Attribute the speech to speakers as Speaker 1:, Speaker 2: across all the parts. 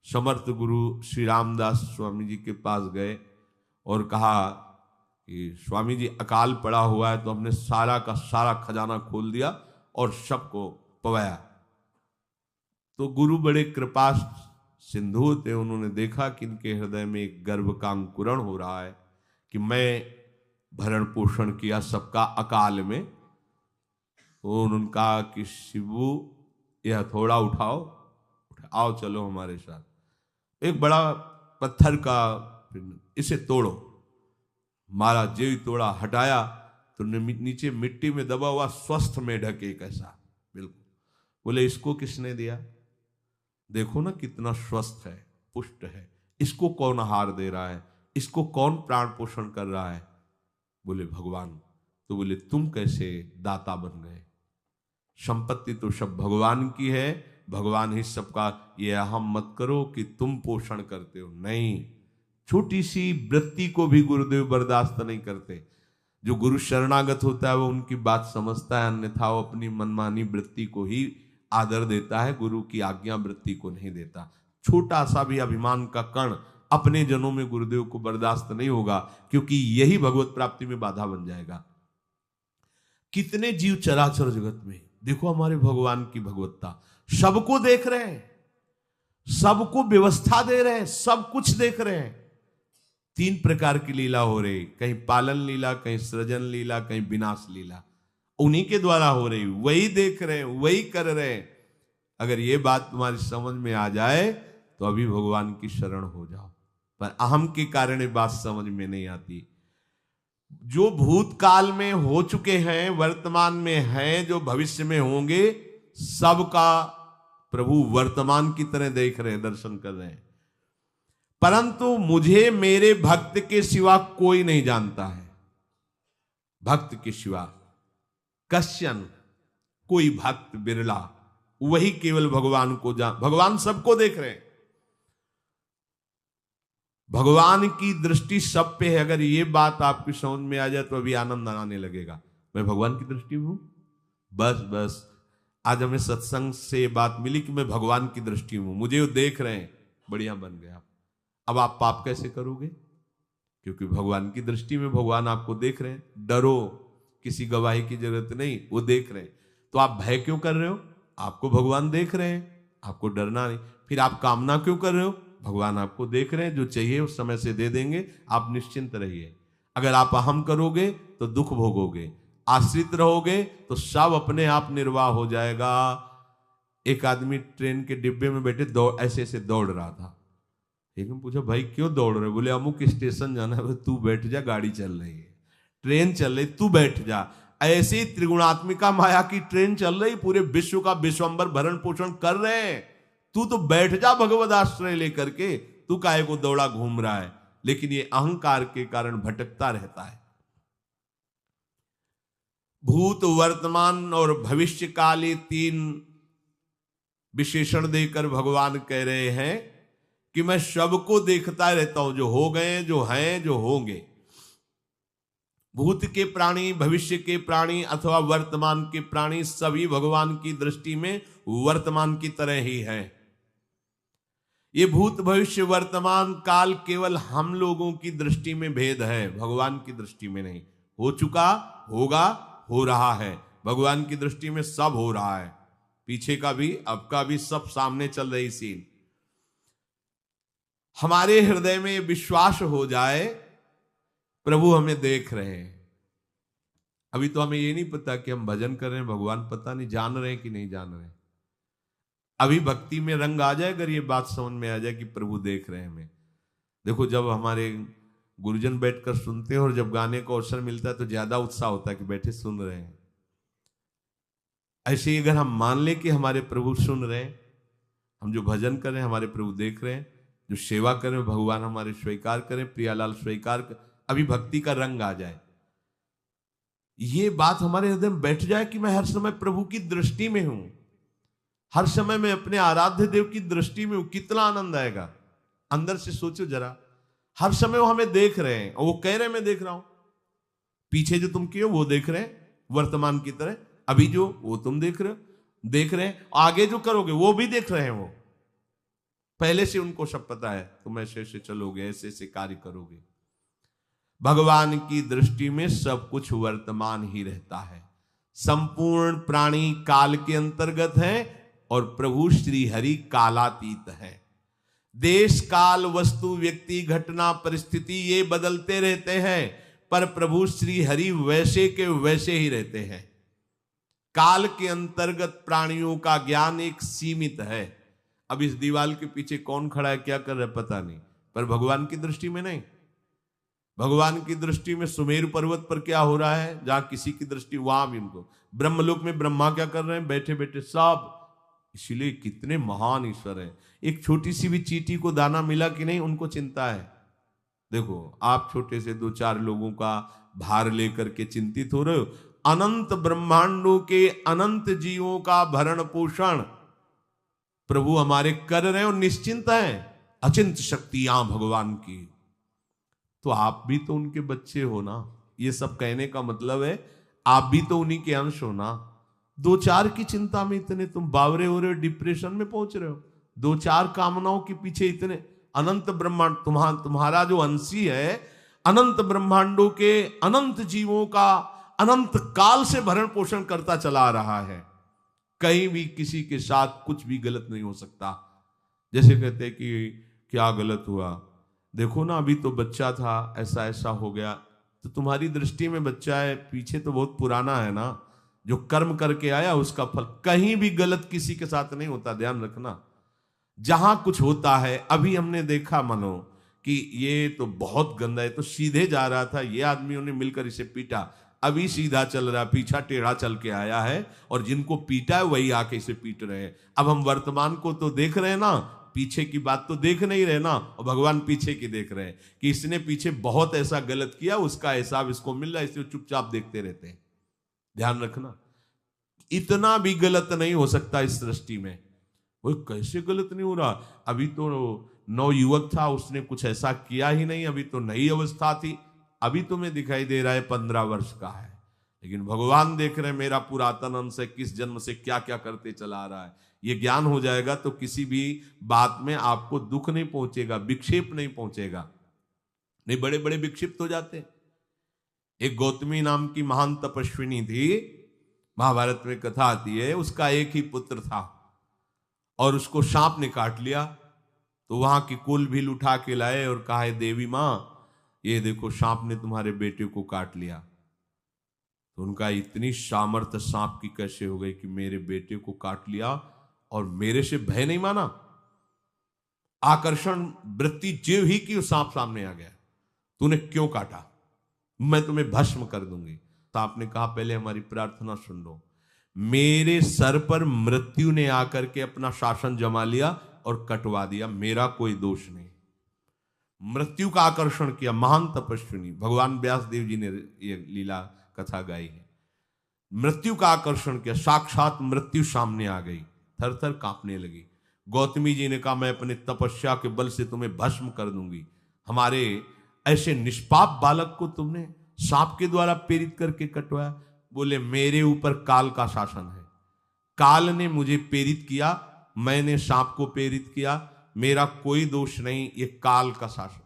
Speaker 1: समर्थ गुरु श्री रामदास स्वामी जी के पास गए और कहा कि स्वामी जी अकाल पड़ा हुआ है, तो हमने सारा का सारा खजाना खोल दिया और सबको पवाया। तो गुरु बड़े कृपा सिंधु थे, उन्होंने देखा कि इनके हृदय में एक गर्व का अंकुरण हो रहा है कि मैं भरण पोषण किया सबका अकाल में। तो उन्होंने कहा कि शिवू यह हथौड़ा उठाओ, आओ चलो हमारे साथ। एक बड़ा पत्थर का, इसे तोड़ो। महाराज जी तोड़ा, हटाया तो नीचे मिट्टी में दबा हुआ स्वस्थ मेढक एक ऐसा बिल्कुल। बोले इसको किसने दिया? देखो ना कितना स्वस्थ है, पुष्ट है, इसको कौन आहार दे रहा है, इसको कौन प्राण पोषण कर रहा है? बोले भगवान। तो बोले तुम कैसे दाता बन गए? संपत्ति तो सब भगवान की है, भगवान ही सबका, ये अहम मत करो कि तुम पोषण करते हो। नहीं, छोटी सी वृत्ति को भी गुरुदेव बर्दाश्त नहीं करते। जो गुरु शरणागत होता है वो उनकी बात समझता है, अन्यथा वो अपनी मनमानी वृत्ति को ही आदर देता है, गुरु की आज्ञा वृत्ति को नहीं देता। छोटा सा भी अभिमान का कण अपने जनों में गुरुदेव को बर्दाश्त नहीं होगा, क्योंकि यही भगवत प्राप्ति में बाधा बन जाएगा। कितने जीव चराचर जगत में देखो हमारे भगवान की भगवत्ता, सबको देख रहे हैं, सबको व्यवस्था दे रहे हैं, सब कुछ देख रहे हैं। 3 प्रकार की लीला हो रही, कहीं पालन लीला, कहीं सृजन लीला, कहीं विनाश लीला, उन्हीं के द्वारा हो रही, वही देख रहे हैं, वही कर रहे हैं। अगर ये बात तुम्हारी समझ में आ जाए तो अभी भगवान की शरण हो जाओ। पर अहम के कारण ये बात समझ में नहीं आती। जो भूतकाल में हो चुके हैं, वर्तमान में हैं, जो भविष्य में होंगे, सबका प्रभु वर्तमान की तरह देख रहे हैं, दर्शन कर रहे हैं। परंतु मुझे मेरे भक्त के सिवा कोई नहीं जानता है। भक्त के सिवा कश्यन, कोई भक्त बिरला, वही केवल भगवान को भगवान सबको देख रहे हैं, भगवान की दृष्टि सब पे है। अगर ये बात आपकी समझ में आ जाए तो अभी आनंद आने लगेगा। मैं भगवान की दृष्टि में हूं, बस आज हमें सत्संग से ये बात मिली कि मैं भगवान की दृष्टि में हूं, मुझे वो देख रहे हैं, बढ़िया बन गया। अब आप पाप कैसे करोगे? क्योंकि भगवान की दृष्टि में भगवान आपको देख रहे हैं। डरो, किसी गवाही की जरूरत नहीं, वो देख रहे हैं। तो आप भय क्यों कर रहे हो? आपको भगवान देख रहे हैं, आपको डरना नहीं। फिर आप कामना क्यों कर रहे हो? भगवान आपको देख रहे हैं, जो चाहिए उस समय से दे देंगे, आप निश्चिंत रहिए। अगर आप अहम करोगे तो दुख भोगोगे, आश्रित रहोगे तो सब अपने आप निर्वाह हो जाएगा। एक आदमी ट्रेन के डिब्बे में बैठे ऐसे ऐसे दौड़ रहा था। एक ने पूछा भाई क्यों दौड़ रहे? बोले अमुक स्टेशन जाना है। तू बैठ जा, गाड़ी चल रही है, ट्रेन चल रही, तू बैठ जा। ऐसी त्रिगुणात्मिका माया की ट्रेन चल रही, पूरे विश्व का विश्वंबर भरण पोषण कर रहे हैं, तू तो बैठ जा भगवद आश्रय लेकर के, तू काहे को दौड़ा घूम रहा है? लेकिन ये अहंकार के कारण भटकता रहता है। भूत, वर्तमान और भविष्य काल, ये 3 विशेषण देकर भगवान कह रहे हैं कि मैं सबको देखता रहता हूं, जो हो गए, जो हैं, जो होंगे। भूत के प्राणी, भविष्य के प्राणी अथवा वर्तमान के प्राणी, सभी भगवान की दृष्टि में वर्तमान की तरह ही हैं। ये भूत, भविष्य, वर्तमान काल केवल हम लोगों की दृष्टि में भेद है, भगवान की दृष्टि में नहीं। हो चुका, होगा, हो रहा है, भगवान की दृष्टि में सब हो रहा है। पीछे का भी, अब का भी, सब सामने चल रही सीन। हमारे हृदय में विश्वास हो जाए प्रभु हमें देख रहे हैं। अभी तो हमें ये नहीं पता कि हम भजन कर रहे हैं, भगवान पता नहीं जान रहे हैं कि नहीं जान रहे हैं। अभी भक्ति में रंग आ जाए, अगर ये बात समझ में आ जाए कि प्रभु देख रहे हैं हमें। देखो जब हमारे गुरुजन बैठकर सुनते हैं और जब गाने को अवसर मिलता है तो ज्यादा उत्साह होता है कि बैठे सुन रहे हैं। ऐसे ही अगर हम मान लें कि हमारे प्रभु सुन रहे हैं, हम जो भजन कर रहे हैं हमारे प्रभु देख रहे हैं, जो सेवा कर रहे हैं भगवान हमारे स्वीकार करें, प्रियालाल स्वीकार कर, अभी भक्ति का रंग आ जाए, ये बात हमारे हृदय में बैठ जाए कि मैं हर समय प्रभु की दृष्टि में हूं, हर समय मैं अपने आराध्य देव की दृष्टि में हूं, कितना आनंद आएगा। अंदर से सोचो जरा, हर समय वो हमें देख रहे हैं और वो कह रहे हैं मैं देख रहा हूं। पीछे जो तुम किए वो देख रहे हैं वर्तमान की तरह, अभी जो वो तुम देख रहे हो, देख रहे हैं, आगे जो करोगे वो भी देख रहे हैं वो। पहले से उनको सब पता है, तुम ऐसे ऐसे चलोगे, ऐसे ऐसे कार्य करोगे। भगवान की दृष्टि में सब कुछ वर्तमान ही रहता है। संपूर्ण प्राणी काल के अंतर्गत है और प्रभु श्री हरि कालातीत है। देश काल वस्तु व्यक्ति घटना परिस्थिति ये बदलते रहते हैं, पर प्रभु श्री हरि वैसे के वैसे ही रहते हैं। काल के अंतर्गत प्राणियों का ज्ञान एक सीमित है। अब इस दीवाल के पीछे कौन खड़ा है, क्या कर रहा है, पता नहीं, पर भगवान की दृष्टि में नहीं। भगवान की दृष्टि में सुमेरु पर्वत पर क्या हो रहा है, जहां किसी की दृष्टि वहां भी उनको, ब्रह्मलोक में ब्रह्मा क्या कर रहे हैं, बैठे बैठे सब। इसीलिए कितने महान ईश्वर हैं। एक छोटी सी भी चींटी को दाना मिला कि नहीं, उनको चिंता है। देखो आप छोटे से 2-4 लोगों का भार लेकर के चिंतित हो रहे हो, अनंत ब्रह्मांडों के अनंत जीवों का भरण पोषण प्रभु हमारे कर रहे हैं और निश्चिंत हैं। अचिंत शक्तियां भगवान की, तो आप भी तो उनके बच्चे हो ना। ये सब कहने का मतलब है आप भी तो उन्हीं के अंश हो ना। 2-4 की चिंता में इतने तुम बावरे हो रहे हो, डिप्रेशन में पहुंच रहे हो। 2-4 कामनाओं के पीछे इतने, अनंत ब्रह्मांड तुम्हारा जो अंशी है, अनंत ब्रह्मांडों के अनंत जीवों का अनंत काल से भरण पोषण करता चला आ रहा है। कहीं भी किसी के साथ कुछ भी गलत नहीं हो सकता। जैसे कहते हैं कि क्या गलत हुआ, देखो ना अभी तो बच्चा था, ऐसा ऐसा हो गया, तो तुम्हारी दृष्टि में बच्चा है, पीछे तो बहुत पुराना है ना, जो कर्म करके आया उसका फल। कहीं भी गलत किसी के साथ नहीं होता, ध्यान रखना। जहां कुछ होता है, अभी हमने देखा मनो कि ये तो बहुत गंदा है, तो सीधे जा रहा था, ये आदमियों ने मिलकर इसे पीटा, अभी सीधा चल रहा, पीछा टेढ़ा चल के आया है, और जिनको पीटा है वही आके इसे पीट रहे हैं। अब हम वर्तमान को तो देख रहे हैं ना, पीछे की बात तो देख नहीं रहे ना, और भगवान पीछे की देख रहे हैं कि इसने पीछे बहुत ऐसा गलत किया, उसका हिसाब इसको मिल रहा है, इसलिए चुपचाप देखते रहते हैं। ध्यान रखना, इतना भी गलत नहीं हो सकता इस सृष्टि में। वो कैसे गलत नहीं हो रहा, अभी तो नवयुवक था, उसने कुछ ऐसा किया ही नहीं, अभी तो नई अवस्था थी, अभी तुम्हें दिखाई दे रहा है 15 वर्ष का है, लेकिन भगवान देख रहे हैं मेरा पुरातन अंश है, किस जन्म से क्या क्या करते चला आ रहा है। ये ज्ञान हो जाएगा तो किसी भी बात में आपको दुख नहीं पहुंचेगा, विक्षेप नहीं पहुंचेगा। नहीं, बड़े बड़े विक्षिप्त हो जाते। एक गौतमी नाम की महान तपस्विनी थी, महाभारत में कथा आती है, उसका एक ही पुत्र था और उसको सांप ने काट लिया। तो वहां की कुल भी उठा के लाए और कहा, देवी मां ये देखो सांप ने तुम्हारे बेटे को काट लिया। तो उनका इतनी सामर्थ्य सांप की कैसे हो गई कि मेरे बेटे को काट लिया और मेरे से भय नहीं माना। आकर्षण वृत्ति जीव ही की, सांप सामने आ गया, तूने क्यों काटा, मैं तुम्हें भस्म कर दूंगी। सांप ने कहा पहले हमारी प्रार्थना सुन लो। मेरे सर पर मृत्यु ने आकर के अपना शासन जमा लिया और कटवा दिया, मेरा कोई दोष नहीं। मृत्यु का आकर्षण किया, महान तपस्विनी, भगवान व्यास देव जी ने ये लीला कथा गाई है। मृत्यु का आकर्षण किया, साक्षात मृत्यु सामने आ गई, थर थर कांपने लगी। गौतमी जी ने कहा मैं अपने तपस्या के बल से तुम्हें भस्म कर दूंगी। हमारे ऐसे निष्पाप बालक को तुमने सांप के द्वारा प्रेरित करके कटवाया। बोले मेरे ऊपर काल का शासन है, काल ने मुझे प्रेरित किया, मैंने सांप को प्रेरित किया, मेरा कोई दोष नहीं, ये काल का शासन।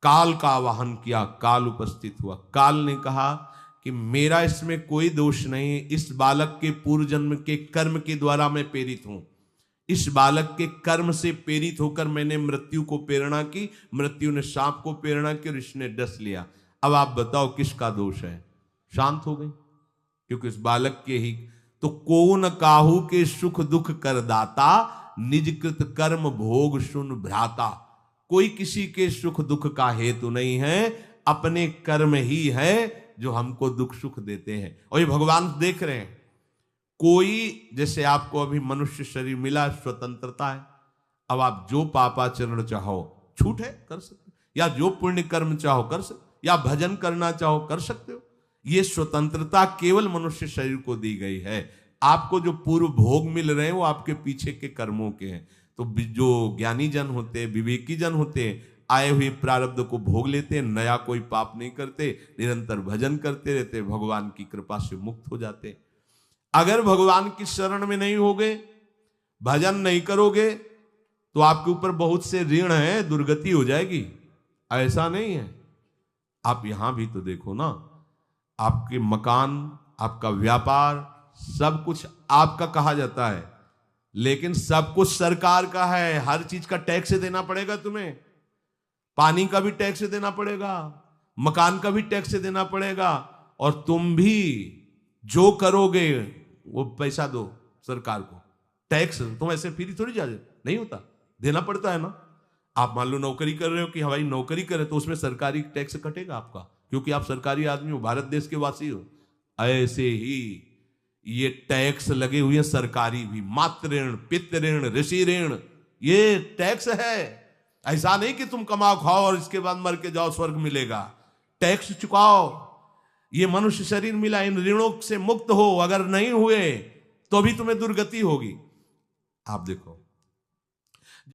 Speaker 1: काल का आवाहन किया, काल उपस्थित हुआ। काल ने कहा कि मेरा इसमें कोई दोष नहीं, इस बालक के पूर्व जन्म के कर्म के द्वारा मैं प्रेरित हूं। इस बालक के कर्म से प्रेरित होकर मैंने मृत्यु को प्रेरणा की, मृत्यु ने सांप को प्रेरणा की और इसने डस लिया। अब आप बताओ किसका दोष है? शांत हो गई, क्योंकि इस बालक के ही तो कौन काहू के सुख दुख कर दाता, निजकृत कर्म भोग सुन भ्राता। कोई किसी के सुख दुख का हेतु नहीं है, अपने कर्म ही है जो हमको दुख सुख देते हैं। और ये भगवान देख रहे हैं। कोई, जैसे आपको अभी मनुष्य शरीर मिला, स्वतंत्रता है, अब आप जो पापाचरण चाहो छूट है कर सकते हो, या जो पुण्य कर्म चाहो कर सकते, या भजन करना चाहो कर सकते हो। ये स्वतंत्रता केवल मनुष्य शरीर को दी गई है। आपको जो पूर्व भोग मिल रहे हैं वो आपके पीछे के कर्मों के हैं। तो जो ज्ञानी जन होते हैं, विवेकी जन होते हैं, आए हुए प्रारब्ध को भोग लेते हैं, नया कोई पाप नहीं करते, निरंतर भजन करते रहते, भगवान की कृपा से मुक्त हो जाते। अगर भगवान की शरण में नहीं होगे, भजन नहीं करोगे, तो आपके ऊपर बहुत से ऋण है, दुर्गति हो जाएगी। ऐसा नहीं है। आप यहां भी तो देखो ना, आपके मकान, आपका व्यापार, सब कुछ आपका कहा जाता है, लेकिन सब कुछ सरकार का है। हर चीज का टैक्स देना पड़ेगा तुम्हें। पानी का भी टैक्स देना पड़ेगा, मकान का भी टैक्स देना पड़ेगा, और तुम भी जो करोगे वो पैसा दो सरकार को। टैक्स तुम ऐसे फ्री थोड़ी जा नहीं होता, देना पड़ता है ना। आप मान लो नौकरी कर रहे हो कि हमारी नौकरी करे, तो उसमें सरकारी टैक्स कटेगा आपका, क्योंकि आप सरकारी आदमी हो, भारत देश के वासी हो। ऐसे ही ये टैक्स लगे हुए हैं सरकारी भी, मातृ ऋण, पितृ ऋण, ऋषि ऋण, ये टैक्स है। ऐसा नहीं कि तुम कमाओ खाओ और इसके बाद मर के जाओ स्वर्ग मिलेगा। टैक्स चुकाओ। ये मनुष्य शरीर मिला, इन ऋणों से मुक्त हो। अगर नहीं हुए तो भी तुम्हें दुर्गति होगी। आप देखो